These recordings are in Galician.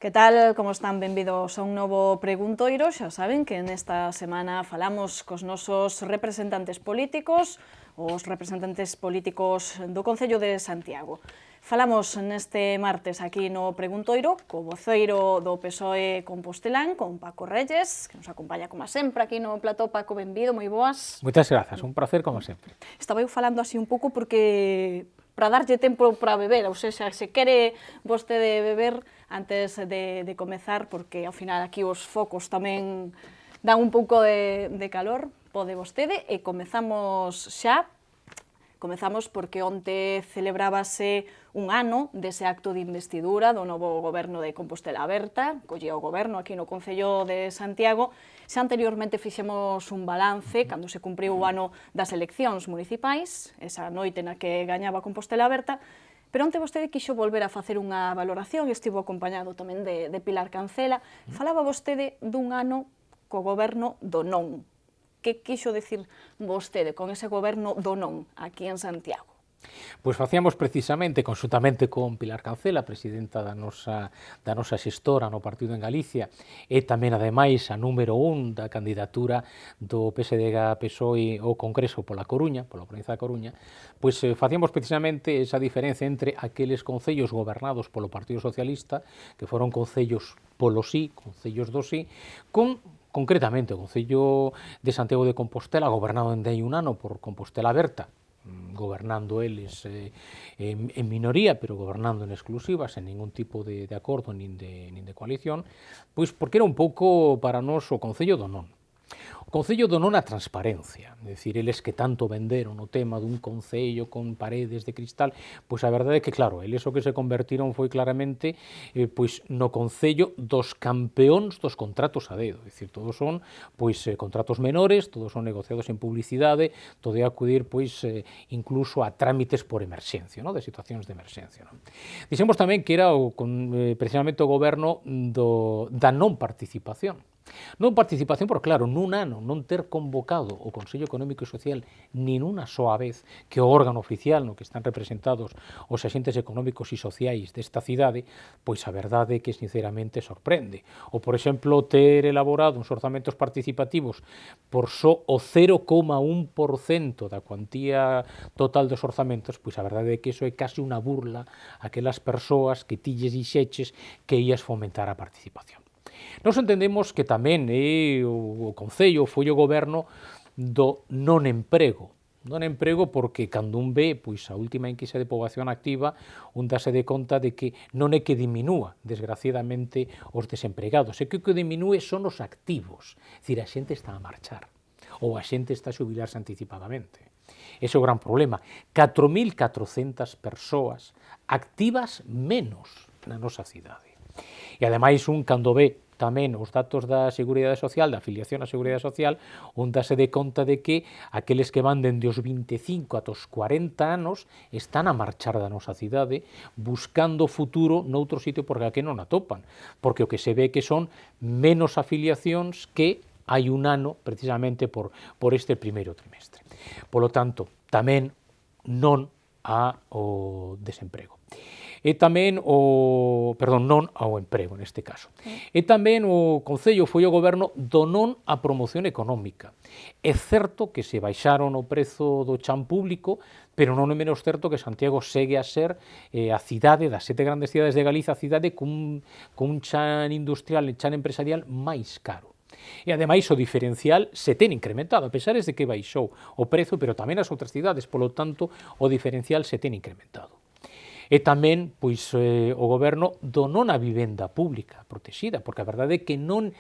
Que tal, como están? Benvidos a un novo Preguntoiro. Xa saben que nesta semana falamos cos nosos representantes políticos, os representantes políticos do Concello de Santiago. Falamos neste martes aquí no Preguntoiro co voceiro do PSOE compostelán, con Paco Reyes, que nos acompaña como sempre aquí no plató. Paco, benvido, moi boas. Moitas grazas, un placer como sempre. Estaba eu falando así un pouco porque para darlle tempo para beber, ou seja, se quere vostede beber antes de comezar, porque ao final aquí os focos tamén dan un pouco de calor, pode vostede, e comezamos xa. Comezamos porque onte celebrábase un ano dese acto de investidura do novo goberno de Compostela Aberta, collía o goberno aquí no Concello de Santiago. Xa anteriormente fixemos un balance cando se cumpriu o ano das eleccións municipais, esa noite na que gañaba Compostela Aberta, pero onte vostede quixo volver a facer unha valoración, estivo acompañado tamén de Pilar Cancela. Falaba vostede dun ano co goberno do non. Que quixo decir vostede con ese goberno do non aquí en Santiago? Pois facíamos precisamente, conxuntamente con Pilar Cancela, presidenta da nosa xestora no partido en Galicia, e tamén, ademais, a número 1 da candidatura do PSDG-PSOE ao Congreso pola Coruña, pola provincia da Coruña, pois facíamos precisamente esa diferencia entre aqueles concellos gobernados polo Partido Socialista, que foron concellos polo sí, concellos do sí, con concretamente o Concello de Santiago de Compostela, gobernado dende hai un ano por Compostela Aberta, gobernando eles en minoría, pero gobernando en exclusiva, sen ningún tipo de acordo nin de coalición, pois porque era un pouco para nós o Concello do non. O Concello do non a transparencia, é dicir, eles que tanto venderon o tema dun concello con paredes de cristal, pois a verdade é que, claro, eles o que se convertiron foi claramente pois no Concello dos campeóns dos contratos a dedo, é dicir, todos son pois contratos menores, todos son negociados en publicidade, todo é acudir pois incluso a trámites por emerxencia, no? De situacións de emerxencia. No? Dixemos tamén que era precisamente o goberno da non participación. Non participación, porque claro, nun ano non ter convocado o Consello Económico e Social nin unha soa vez, que o órgano oficial no que están representados os axentes económicos e sociais desta cidade, pois a verdade é que sinceramente sorprende. Ou, por exemplo, ter elaborado uns orzamentos participativos por só o 0,1% da cuantía total dos orzamentos, pois a verdade é que iso é case unha burla a aquelas persoas que ti lles dixeches que ías fomentar a participación. Nós entendemos que tamén o Concello foi o goberno do non emprego. Non emprego porque cando un ve pois a última enquisa de poboación activa, un dase de conta de que non é que diminúa, desgraciadamente, os desempregados, é que o que diminúe son os activos, é dicir, a xente está a marchar, ou a xente está a xubilarse anticipadamente. Ese é o gran problema. 4.400 persoas activas menos na nosa cidade. E, ademais, un cando ve tamén os datos da Seguridade Social, da afiliación á Seguridade Social, un dase de conta de que aqueles que van dende os 25 ata os 40 anos están a marchar da nosa cidade buscando futuro noutro sitio porque aquí non atopan, porque o que se ve que son menos afiliacións que hai un ano precisamente por este primeiro trimestre. Polo tanto, tamén non ao desemprego. E tamén non ao emprego neste caso. E tamén o Concello foi o goberno do non á promoción económica. É certo que se baixaron o prezo do chan público, pero non é menos certo que Santiago segue a ser a cidade das 7 grandes cidades de Galiza, a cidade cun chan industrial e chan empresarial máis caro. E, ademais, o diferencial se ten incrementado, a pesar de que baixou o prezo, pero tamén as outras cidades, polo tanto, o diferencial se ten incrementado. E tamén pois, o goberno do non a vivenda pública protexida, porque a verdade é que non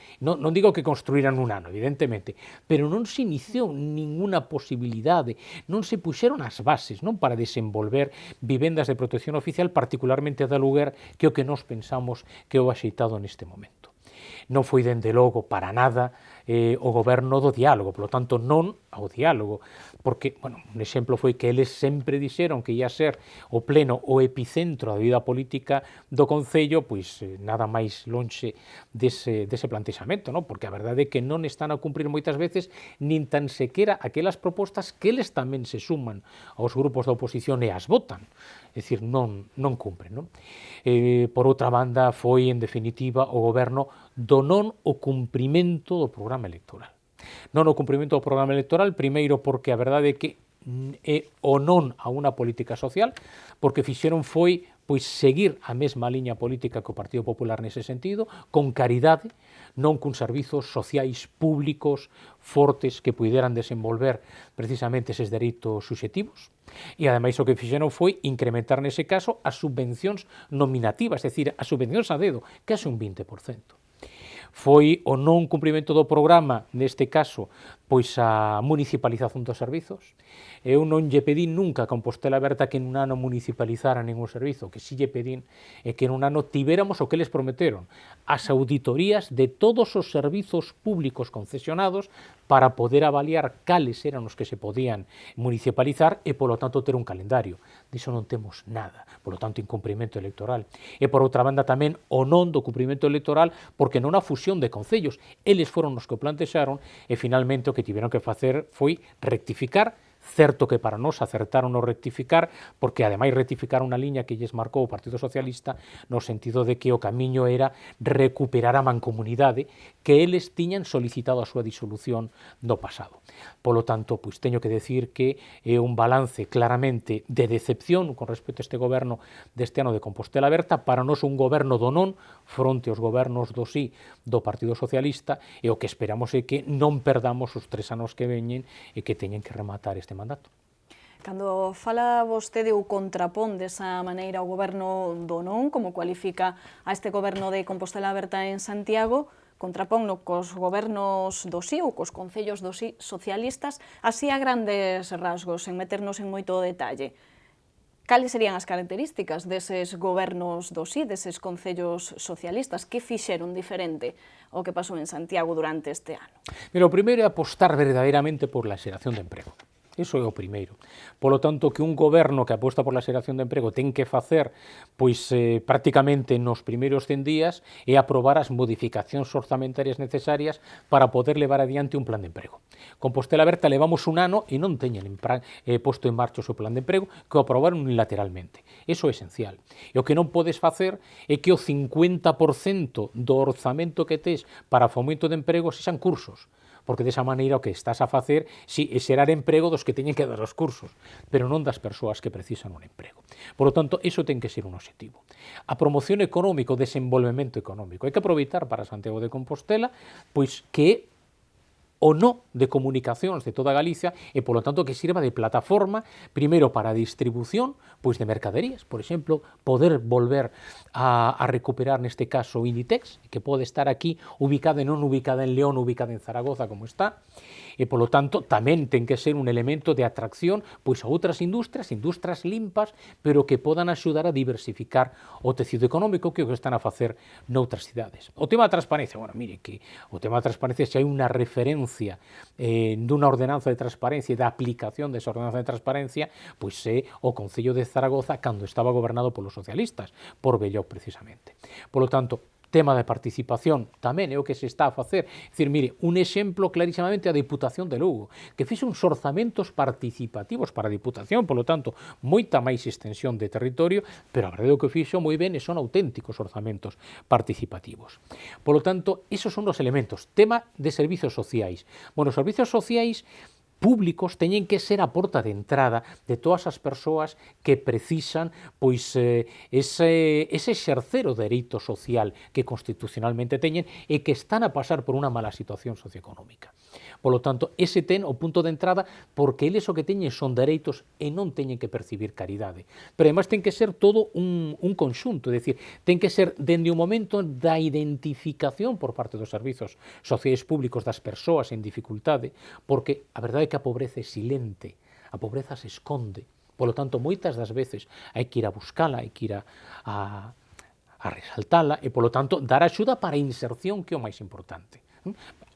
digo que construíran un ano, evidentemente, pero non se iniciou ninguna posibilidade, non se puxeron as bases non para desenvolver vivendas de protección oficial, particularmente de aluguer, que é o que nós pensamos que é o axeitado neste momento. Non foi, dende logo, para nada o goberno do diálogo, polo tanto non ao diálogo, porque, bueno, un exemplo foi que eles sempre dixeron que ia ser o pleno o epicentro da vida política do Concello, pois nada máis lonxe dese plantexamento, non? Porque a verdade é que non están a cumprir moitas veces nin tan sequera aquelas propostas que eles tamén se suman aos grupos da oposición e as votan, é dicir, non cumpren, non? Por outra banda, foi, en definitiva, o goberno do non o cumprimento do programa electoral. Non o cumprimento do programa electoral, primeiro porque a verdade é que é o non a unha política social, porque fixeron foi pois seguir a mesma liña política que o Partido Popular nese sentido, con caridade, non cun servizos sociais públicos fortes que puderan desenvolver precisamente eses dereitos subxectivos. E ademais o que fixeron foi incrementar nese caso as subvencións nominativas, é dicir, as subvencións a dedo, case un 20%. Foi o non cumprimento do programa, neste caso, pois a municipalización dos servizos. Eu non lle pedín nunca a Compostela Aberta que nun ano municipalizara ningún servizo, que si lle pedín é que nun ano tivéramos o que les prometeron, as auditorías de todos os servizos públicos concesionados para poder avaliar cales eran os que se podían municipalizar e, polo tanto, ter un calendario. Diso non temos nada, polo tanto, incumprimento electoral. E, por outra banda, tamén o non do cumprimento electoral, porque non a fusión de concellos. Eles foron os que o plantexaron e, finalmente, o que tiveron que facer foi rectificar. Certo que para nós acertaron o rectificar, porque ademais rectificar unha liña que lles marcou o Partido Socialista no sentido de que o camiño era recuperar a mancomunidade que eles tiñan solicitado a súa disolución no pasado. Polo tanto, pois teño que decir que é un balance claramente de decepción con respecto a este goberno deste ano de Compostela Aberta, para nós un goberno do non fronte aos gobernos do sí do Partido Socialista, e o que esperamos é que non perdamos os 3 anos que veñen e que teñen que rematar este mandato. Cando fala vostede ou contrapón desa maneira o goberno do non, como cualifica a este goberno de Compostela Aberta en Santiago, contraponno cos gobernos do sí ou cos concellos do sí socialistas, así a grandes rasgos, en meternos en moito detalle. Cales serían as características deses gobernos do sí, deses concellos socialistas? Que fixeron diferente ao que pasou en Santiago durante este ano? Pero o primeiro é apostar verdadeiramente por la xeración de emprego. Iso é o primeiro. Polo tanto, que un goberno que aposta por la xeración de emprego ten que facer pois prácticamente nos primeiros 100 días é aprobar as modificacións orzamentarias necesarias para poder levar adiante un plan de emprego. Compostela Aberta levamos un ano e non teñen posto en marcha o seu plan de emprego, que o aprobaron unilateralmente. Iso é esencial. E o que non podes facer é que o 50% do orzamento que tes para fomento de emprego sexan cursos, porque desa maneira o que estás a facer si é xerar emprego dos que teñen que dar os cursos, pero non das persoas que precisan un emprego. Por lo tanto, iso ten que ser un objetivo. A promoción económica, o desenvolvemento económico. Hai que aproveitar para Santiago de Compostela, pois que é o no de comunicacións de toda Galicia e, polo tanto, que sirva de plataforma, primeiro para a distribución pois de mercaderías, por exemplo, poder volver a recuperar neste caso Inditex, que pode estar aquí ubicada e non ubicada en León, ubicada en Zaragoza, como está, e, polo tanto, tamén ten que ser un elemento de atracción pois a outras industras limpas, pero que podan axudar a diversificar o tecido económico, que é o que están a facer noutras cidades. O tema da transparencia, bueno, mire que o tema da transparencia xa hai unha referencia dunha ordenanza de transparencia e da aplicación desa ordenanza de transparencia, pois é o Concello de Zaragoza cando estaba gobernado polos socialistas, por Belloc precisamente. Polo tanto, tema de participación tamén é o que se está a facer. É dicir, mire, un exemplo clarísimamente a Diputación de Lugo, que fixe uns orzamentos participativos para a Diputación, polo tanto, moita máis extensión de territorio, pero a verdade o que fixo moi ben e son auténticos orzamentos participativos. Polo tanto, esos son os elementos. Tema de servizos sociais. Bueno, os servizos sociais públicos teñen que ser a porta de entrada de todas as persoas que precisan pois ese exercer o dereito social que constitucionalmente teñen e que están a pasar por unha mala situación socioeconómica. Polo tanto, ese ten o punto de entrada porque eles o que teñen son dereitos e non teñen que percibir caridade. Pero además ten que ser todo un conxunto, é dicir, ten que ser dende o momento da identificación por parte dos servizos sociais públicos das persoas en dificultade, porque a verdade é que a pobreza é silente, a pobreza se esconde, polo tanto, moitas das veces hai que ir a buscala, hai que ir a resaltala e, polo tanto, dar axuda para a inserción, que é o máis importante.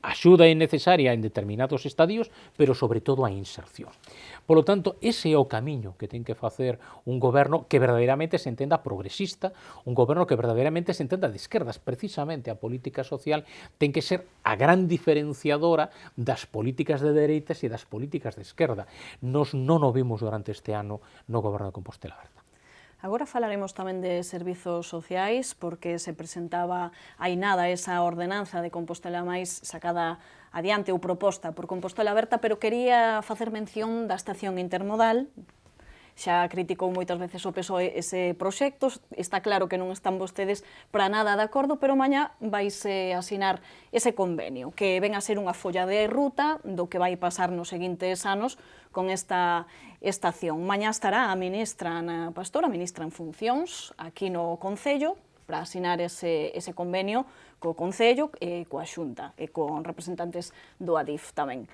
axuda é necesaria en determinados estadios, pero sobre todo a inserción. Polo tanto, ese é o camiño que ten que facer un goberno que verdadeiramente se entenda progresista, un goberno que verdadeiramente se entenda de esquerdas. Precisamente a política social ten que ser a gran diferenciadora das políticas de dereitas e das políticas de esquerda. Nos non o vimos durante este ano no goberno de Compostela Aberta. Agora falaremos tamén de servizos sociais, porque se presentaba hai nada esa ordenanza de Compostela Máis sacada adiante ou proposta por Compostela Aberta, pero quería facer mención da estación intermodal. Xa criticou moitas veces o PSOE ese proxecto, está claro que non están vostedes para nada de acordo, pero mañá vaise asinar ese convenio, que ven a ser unha folla de ruta do que vai pasar nos seguintes anos con esta estación. Mañá estará a ministra Ana Pastor, a ministra en funcións, aquí no Concello, para asinar ese convenio co Concello e coa Xunta e con representantes do ADIF tamén.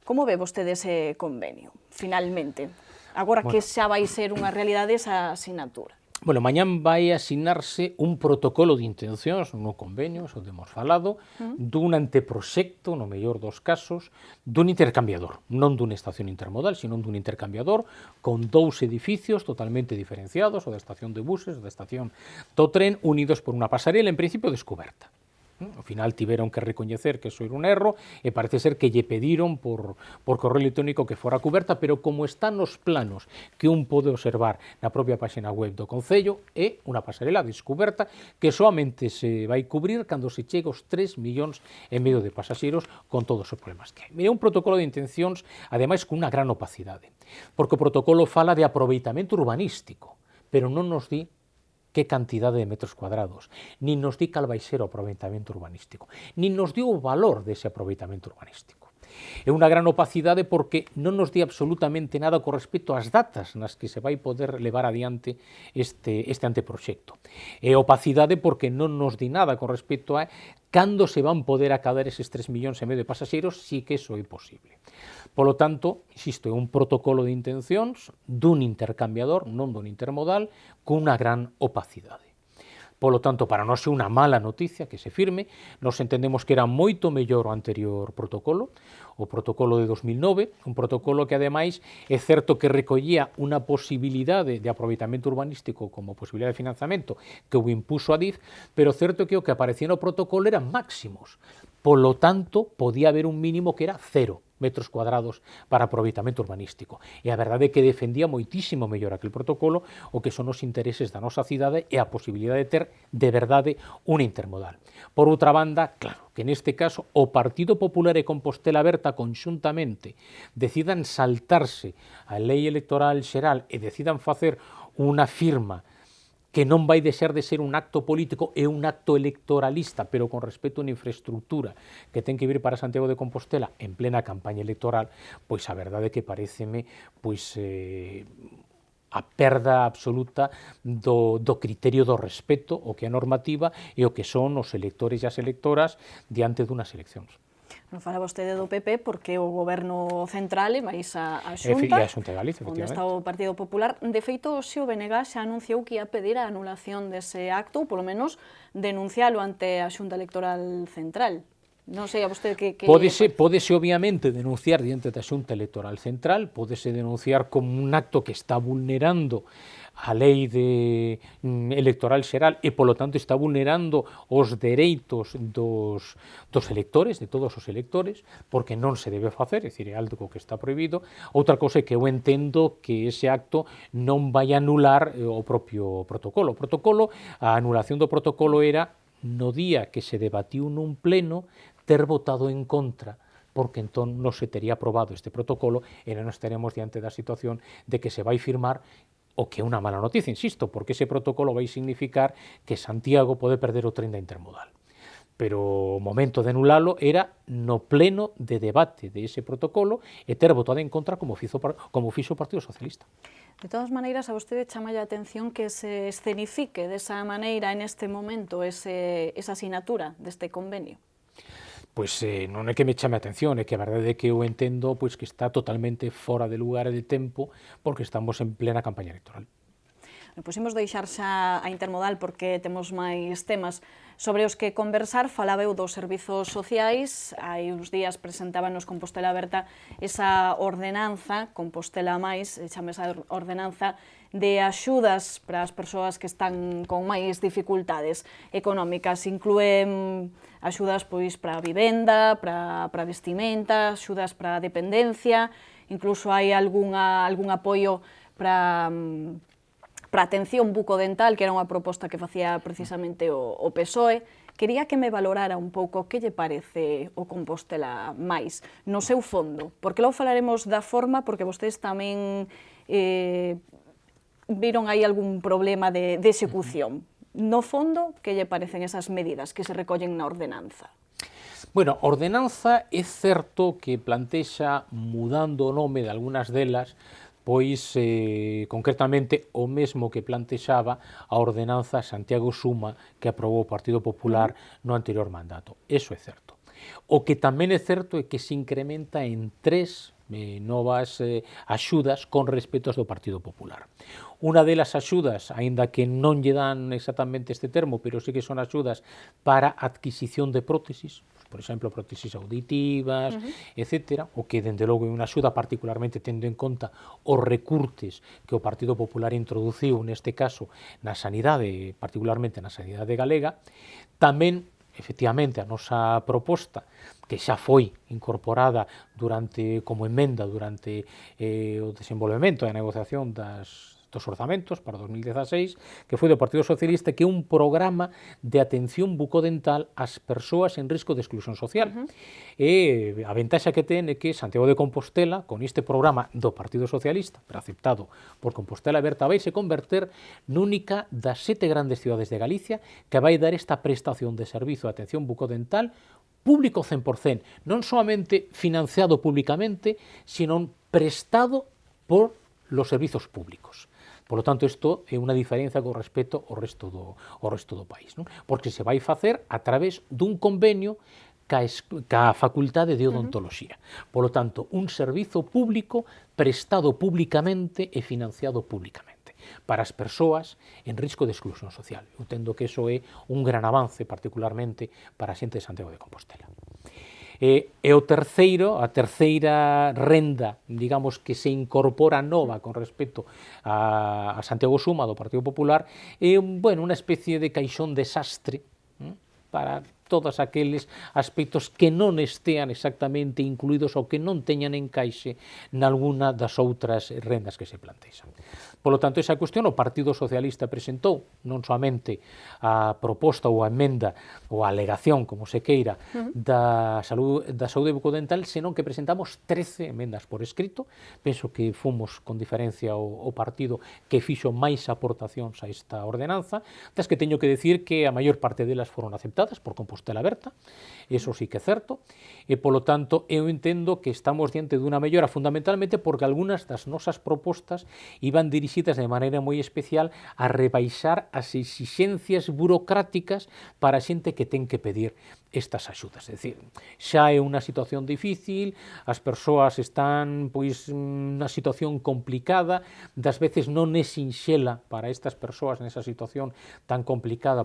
Como ve vostede ese convenio, finalmente? Agora que xa vai ser unha realidade esa asinatura. Bueno, mañán vai asinarse un protocolo de intencións no convenio, eso temos falado, dun anteproxecto, no mellor dos casos, dun intercambiador, non dunha estación intermodal, sino dun intercambiador con dous edificios totalmente diferenciados, o da estación de buses, o da estación do tren, unidos por unha pasarela, en principio descoberta. Ao final tiveron que recoñecer que eso era un erro e parece ser que lle pediron por correo electrónico que fora cuberta, pero como están nos planos que un pode observar na propia página web do Concello, é unha pasarela descoberta que soamente se vai cubrir cando se chega aos 3,5 millóns de pasaxeros con todos os problemas que hai. Mira, un protocolo de intencións, ademais, con unha gran opacidade, porque o protocolo fala de aproveitamento urbanístico, pero non nos di que cantidade de metros cuadrados, nin nos di cal vai ser o aproveitamento urbanístico, nin nos di o valor dese aproveitamento urbanístico. É unha gran opacidade porque non nos di absolutamente nada con respecto ás datas nas que se vai poder levar adiante este anteproxecto. É opacidade porque non nos di nada con respecto a cando se van poder acabar eses 3,5 millóns de pasaxeiros, si que eso é posible. Polo tanto, insisto, é un protocolo de intencións dun intercambiador, non dun intermodal, con unha gran opacidade. Polo tanto, para nós é unha mala noticia que se firme, nos entendemos que era moito mellor o anterior protocolo, o protocolo de 2009, un protocolo que, ademais, é certo que recollía unha posibilidade de aproveitamento urbanístico como posibilidade de financiamento que o impuso a DIF, pero certo que o que aparecía no protocolo eran máximos. Polo tanto, podía haber un mínimo que era 0 metros cuadrados para aproveitamento urbanístico. E a verdade é que defendía moitísimo mellor aquel protocolo o que son os intereses da nosa cidade e a posibilidade de ter, de verdade, un intermodal. Por outra banda, claro, que neste caso o Partido Popular e Compostela Aberta conxuntamente decidan saltarse a lei electoral xeral e decidan facer unha firma que non vai deixar de ser un acto político e un acto electoralista, pero con respecto a unha infraestructura que ten que vir para Santiago de Compostela en plena campaña electoral, pois a verdade que pareceme a perda absoluta do criterio do respeto, o que é a normativa e o que son os electores e as electoras diante dunhas eleccións. Non fala vostede do PP porque o goberno central e máis a Xunta, de Galicia, onde está o Partido Popular. De feito, o BNG xa anunciou que ia pedir a anulación dese acto, ou polo menos denuncialo ante a Xunta Electoral Central. Non sei a vostede que... Pódese obviamente denunciar diante da Xunta Electoral Central, pódese denunciar como un acto que está vulnerando a lei electoral xeral e, polo tanto, está vulnerando os dereitos dos electores, de todos os electores, porque non se debe facer, é dicir, é algo que está prohibido. Outra cousa é que eu entendo que ese acto non vai anular o propio protocolo. O protocolo, a anulación do protocolo era no día que se debatiu nun pleno ter votado en contra, porque entón non se tería aprobado este protocolo e non estaríamos diante da situación de que se vai firmar o que é unha mala noticia, insisto, porque ese protocolo vai significar que Santiago pode perder o tren da intermodal. Pero o momento de anulalo era no pleno de debate de ese protocolo e ter votado en contra como fixo o Partido Socialista. De todas maneiras, a vostede chama a atención que se escenifique desa maneira en este momento esa asinatura deste convenio. Pois non é que me chame a atención, é que a verdade é que eu entendo que está totalmente fora de lugar e de tempo porque estamos en plena campaña electoral. Pois imos deixar xa a intermodal porque temos máis temas sobre os que conversar. Falaba eu dos servizos sociais, hai uns días presentaban nos Compostela Aberta esa ordenanza, Compostela máis, chama esa ordenanza de axudas para as persoas que están con máis dificultades económicas. Inclúen axudas pois para a vivenda, para vestimenta, axudas para a dependencia, incluso hai algún apoio para atención bucodental, que era unha proposta que facía precisamente o PSOE. Quería que me valorara un pouco que lle parece o Compostela máis, no seu fondo, porque logo falaremos da forma, porque vostedes tamén viron aí algún problema de execución. No fondo, que lle parecen esas medidas que se recollen na ordenanza? Bueno, a ordenanza é certo que plantexa, mudando o nome de algunhas delas, pois concretamente o mesmo que plantexaba a ordenanza Santiago Suma que aprobou o Partido Popular no anterior mandato. Eso é certo. O que tamén é certo é que se incrementa en 3 novas axudas con respecto aos do Partido Popular. Unha delas axudas, aínda que non lle dan exactamente este termo, pero sí que son axudas para adquisición de prótesis, por exemplo, prótesis auditivas, etc., o que, dende logo, é unha axuda particularmente tendo en conta os recurtes que o Partido Popular introduciu, neste caso, na sanidade, particularmente na sanidade galega. Tamén, efectivamente, a nosa proposta, que xa foi incorporada como emenda durante o desenvolvemento e a negociación dos orzamentos para 2016, que foi do Partido Socialista, que é un programa de atención bucodental ás persoas en risco de exclusión social. E a ventaxa que ten é que Santiago de Compostela, con este programa do Partido Socialista, pero aceptado por Compostela Aberta, vai se converter nunha das 7 grandes cidades de Galicia que vai dar esta prestación de servizo de atención bucodental público 100%, non solamente financiado públicamente, sino prestado por los servizos públicos. Por lo tanto, isto é unha diferencia con respecto ao resto do país, non? Porque se vai facer a través dun convenio ca facultade de odontoloxía. Por lo tanto, un servizo público prestado públicamente e financiado públicamente para as persoas en risco de exclusión social. Eu entendo que iso é un gran avance, particularmente para a xente de Santiago de Compostela. E a terceira renda, digamos, que se incorpora nova con respecto a Santiago Suma do Partido Popular, é unha especie de caixón desastre para todos aqueles aspectos que non estean exactamente incluídos ou que non teñan encaixe nalguna das outras rendas que se plantexan. Por lo tanto, esa cuestión o Partido Socialista presentou non somente a proposta ou a emenda ou a alegación, como se queira, da saúde bucodental, senón que presentamos 13 emendas por escrito. Penso que fomos con diferencia o partido que fixo máis aportacións a esta ordenanza, das que teño que decir que a maior parte delas foron aceptadas por Compostela Aberta, eso sí que é certo, e polo tanto eu entendo que estamos diante dunha mellora, fundamentalmente porque algunhas das nosas propostas iban dirixidas de maneira moi especial a rebaixar as exixencias burocráticas para a xente que ten que pedir estas axudas. É dicir, xa é unha situación difícil, as persoas están nunha situación complicada, das veces non é sinxela para estas persoas nesa situación tan complicada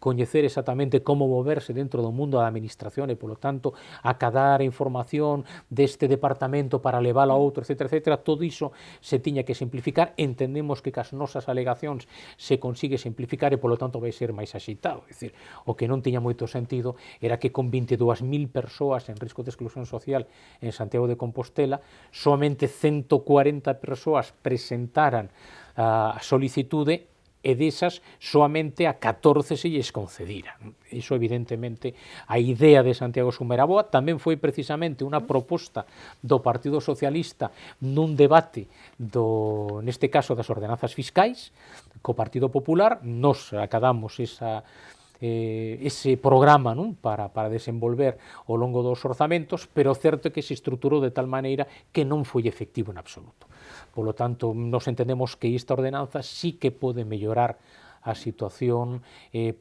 coñecer exactamente como moverse dentro do mundo da administración e, polo tanto, acadar a información deste departamento para levála a outro, etc., etc. Todo iso se tiña que simplificar. Entendemos que cas nosas alegacións se consigue simplificar e, polo tanto, vai ser máis axeitado. É dicir, o que non tiña moito sentido era que con 22.000 persoas en risco de exclusión social en Santiago de Compostela, somente 140 persoas presentaran a solicitude e desas soamente a 14 se lles concedira. Iso, evidentemente, a idea de Santiago Suma era boa. Tamén foi precisamente unha proposta do Partido Socialista nun debate neste caso das ordenanzas fiscais co Partido Popular. Nos acadamos ese programa, non, para desenvolver ao longo dos orzamentos, pero certo é que se estruturou de tal maneira que non foi efectivo en absoluto. Por lo tanto, nos entendemos que esta ordenanza sí que pode mellorar a situación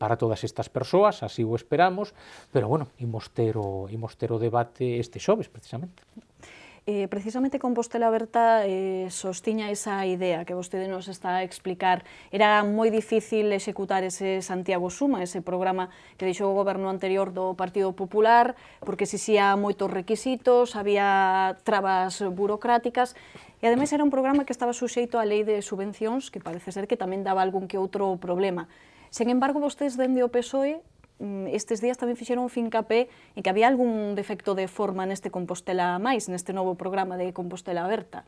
para todas estas persoas, así o esperamos, pero, bueno, imos ter o debate este xoves, precisamente. Precisamente Compostela Aberta sostiña esa idea que vostede nos está a explicar. Era moi difícil executar ese Santiago Suma, ese programa que deixou o goberno anterior do Partido Popular, porque exixía moitos requisitos, había trabas burocráticas, e ademais era un programa que estaba suxeito á lei de subvencións, que parece ser que tamén daba algún que outro problema. Sen embargo, vostedes dende o PSOE estes días tamén fixeron un fincapé en que había algún defecto de forma neste Compostela Máis, neste novo programa de Compostela Aberta.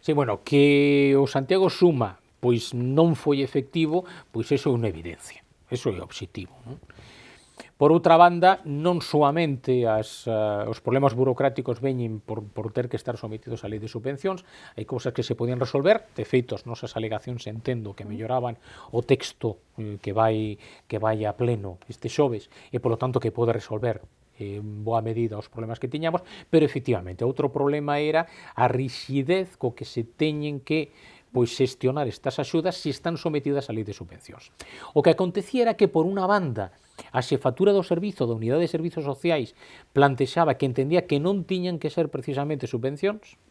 Sí, bueno, que o Santiago Suma pois non foi efectivo, pois eso é unha evidencia, eso é obxectivo, non? Por outra banda, non soamente os problemas burocráticos veñen por ter que estar sometidos á lei de subvencións, hai cousas que se podían resolver, de feito, as nosas alegacións entendo que melloraban o texto que vai a pleno este xoves, e polo tanto que pode resolver en boa medida os problemas que tiñamos, pero efectivamente outro problema era a rixidez co que se teñen que xestionar estas axudas se están sometidas á lei de subvencións. O que acontecía era que, por unha banda, a xefatura do servizo da Unidade de Servizos Sociais plantexaba que entendía que non tiñan que ser precisamente subvencións,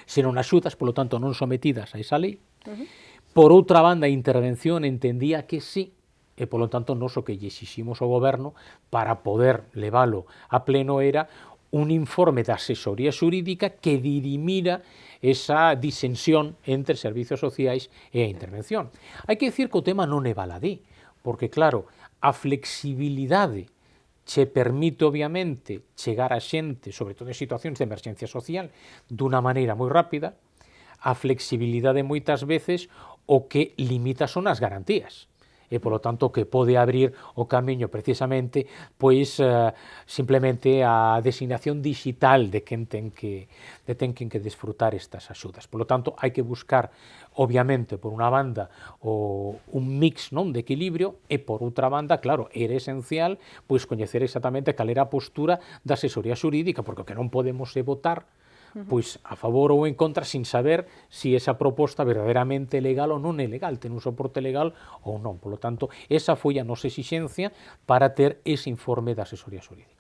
senón axudas, polo tanto non sometidas a esa lei. Por outra banda, a intervención entendía que sí, e polo tanto nos o que lle exiximos ao goberno para poder leválo a pleno era un informe de asesoría xurídica que dirimira esa disensión entre servizos sociais e a intervención. Hai que dicir que o tema non é baladí, porque claro, a flexibilidade che permite, obviamente, chegar a xente, sobre todo en situacións de emerxencia social, dunha maneira moi rápida. A flexibilidade moitas veces o que limita son as garantías, e polo tanto que pode abrir o camiño precisamente pois simplemente a designación digital de quen ten que desfrutar estas axudas. Polo tanto, hai que buscar obviamente por unha banda un mix, non, de equilibrio, e por outra banda, claro, era esencial pois coñecer exactamente cal era a postura da asesoría xurídica, porque o que non podemos é votar pois a favor ou en contra sin saber se esa proposta verdadeiramente legal ou non é legal, ten un soporte legal ou non. Por lo tanto, esa foi a nosa exixencia para ter ese informe da asesoría xurídica.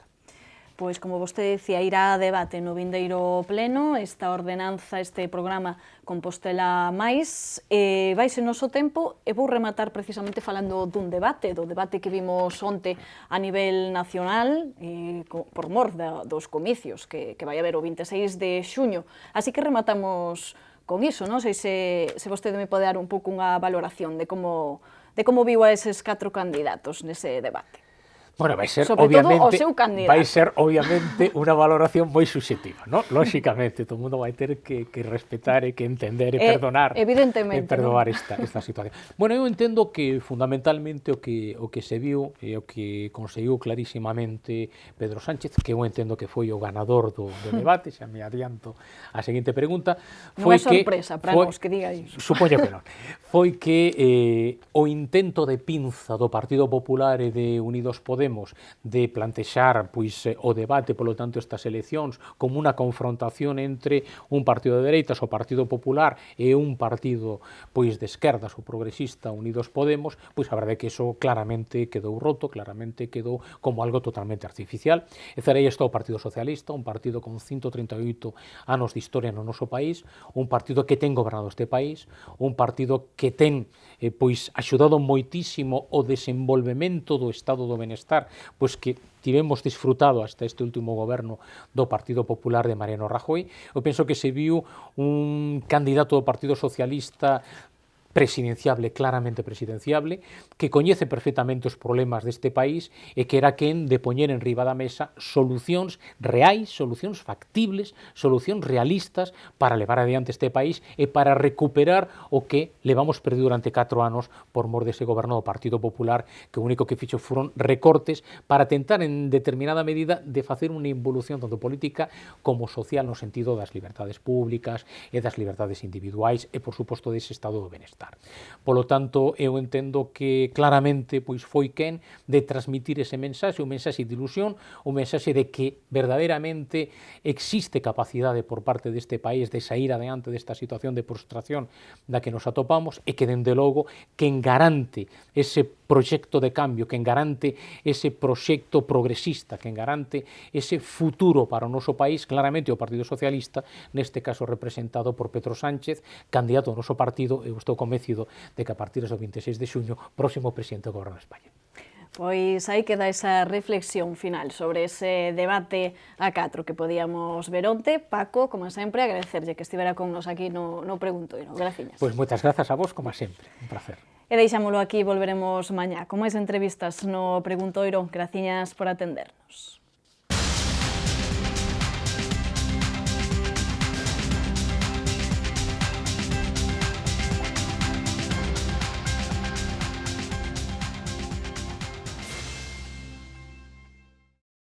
Pois, como vostede decía, irá a debate no vindeiro pleno esta ordenanza, este programa Compostela Máis, vaise noso tempo, e vou rematar precisamente falando dun debate, do debate que vimos onte a nivel nacional, por mor dos comicios que vai haber o 26 de xuño. Así que rematamos con iso, non sei se vostede me pode dar un pouco unha valoración de como viu a eses 4 candidatos nese debate. Bueno, vai ser obviamente unha valoración moi subxectiva, non? Lóxicamente, todo o mundo vai ter que respetar e que entender e perdonar esta situación. Bueno, eu entendo que fundamentalmente o que se viu e o que conseguiu clarísimamente Pedro Sánchez, que eu entendo que foi o ganador do debate, xa me adianto a seguinte pregunta, foi que... Non é sorpresa para nós que diga iso. Supoño que non. Foi que o intento de pinza do Partido Popular e de Unidos Podemos de plantexar o debate, polo tanto, estas eleccións como unha confrontación entre un partido de dereitas, o Partido Popular, e un partido de esquerdas, o progresista Unidos Podemos, a verdade é que iso claramente quedou roto, claramente quedou como algo totalmente artificial. E aí está o Partido Socialista, un partido con 138 anos de historia no noso país, un partido que ten gobernado este país, un partido que ten axudado moitísimo o desenvolvemento do estado do benestar, pois que tivemos disfrutado hasta este último goberno do Partido Popular de Mariano Rajoy. Eu penso que se viu un candidato do Partido Socialista presidenciable, claramente presidenciable, que coñece perfectamente os problemas deste país e que era quen de poñer en riba da mesa solucións reais, solucións factibles, solucións realistas para levar adiante este país e para recuperar o que levamos perdido durante 4 anos por mor dese goberno do Partido Popular, que o único que fixo foron recortes para tentar en determinada medida de facer unha involución tanto política como social no sentido das libertades públicas e das libertades individuais e, por suposto, dese estado do benestar. Polo tanto, eu entendo que claramente foi quen de transmitir ese mensaxe, un mensaxe de ilusión, un mensaxe de que verdadeiramente existe capacidade por parte deste país de sair adiante desta situación de prostración da que nos atopamos e que, dende logo, quen garante ese proxecto de cambio, quen garante ese proxecto progresista, quen garante ese futuro para o noso país, claramente o Partido Socialista, neste caso representado por Pedro Sánchez, candidato ao noso partido, eu estou convencido de que a partir do 26 de xuño, próximo presidente do Goberno de España. Pois aí queda esa reflexión final sobre ese debate a 4 que podíamos ver onte. Paco, como sempre, agradecerlle que estivera con nos aquí no Preguntoiro. Graciñas. Pois moitas grazas a vos, como sempre. Un placer. E deixámolo aquí, volveremos mañá con máis entrevistas no Preguntoiro. Graciñas por atendernos.